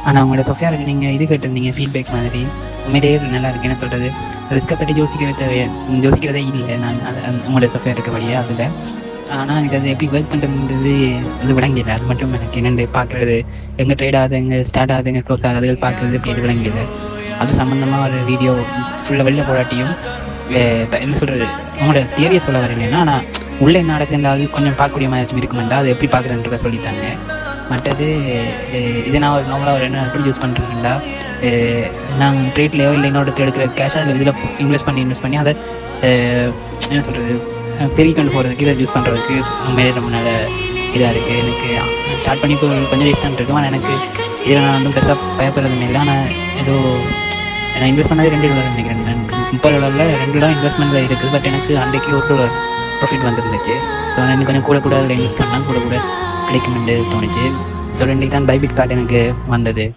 ஆனால் உங்களோட சொஃபியாருக்கு நீங்கள் இது கேட்டிருந்தீங்க ஃபீட்பேக் மாதிரி. உண்மையிலேயே நல்லா இருக்கு. என்ன சொல்கிறது, ரிஸ்க்கை பற்றி யோசிக்கிறதே இல்லை நான் உங்களோட சொஃபியா இருக்கபடியே அதில். ஆனால் எனக்கு அது எப்படி ஒர்க் பண்ணுறதுன்றது அது விளங்கிஇல்லை. அது மட்டும் எனக்கு என்னென்று பார்க்குறது, எங்கே ட்ரேட் ஆகுது, எங்கே ஸ்டார்ட் ஆகுது, எங்கே க்ளோஸ் ஆகுது பார்க்குறது அப்படி விளங்கிஇல்லை. அது சம்மந்தமாக ஒரு வீடியோ ஃபுல்லாக வெளில போராட்டியும் என்ன சொல்கிறது, உங்களோட தியரியை சொல்ல வரலைன்னா ஆனால் உள்ளே என்ன நடக்குன்றாவது கொஞ்சம் பார்க்கக்கூடிய மாதிரி இருக்குமெண்டா அது எப்படி பார்க்குறதுன்றதை சொல்லித்தாங்க. மற்றது இதை நான் ஒரு நார்மலாக ஒரு என்ன எப்படி யூஸ் பண்ணுறதுண்டா, நாங்கள் ட்ரேட்லேயோ இல்லை இன்னொரு எடுக்கிற கேஷாக அதில் இதில் இன்வெஸ்ட் பண்ணி அதை என்ன சொல்கிறது பெரிய கொண்டு போகிறதுக்கு இதை யூஸ் பண்ணுறதுக்கு உண்மையிலே ரொம்ப நல்ல இதாக இருக்குது. எனக்கு ஸ்டார்ட் பண்ணி இப்போ கொஞ்சம் வேஸ்ட் தான் இருக்கும். ஆனால் எனக்கு இதில் நான் வந்து பெருசாக பயப்படுறதுன்னு இல்லை. ஆனால் ஏதோ நான் இன்வெஸ்ட் பண்ணாலே $2 நினைக்கிறேன். $30 $2 இன்வெஸ்ட்மெண்ட்டில் இருக்குது. பட் எனக்கு அன்றைக்கு $1 ப்ராஃபிட் வந்துருந்துச்சு. ஸோ நான் இன்னும் கொஞ்சம் கூட அதில் இன்வெஸ்ட் பண்ணால் கூட கிடைக்குமென்று தோணுச்சு. ஸோ 2 தான் பைபிட் கார்டு எனக்கு வந்தது.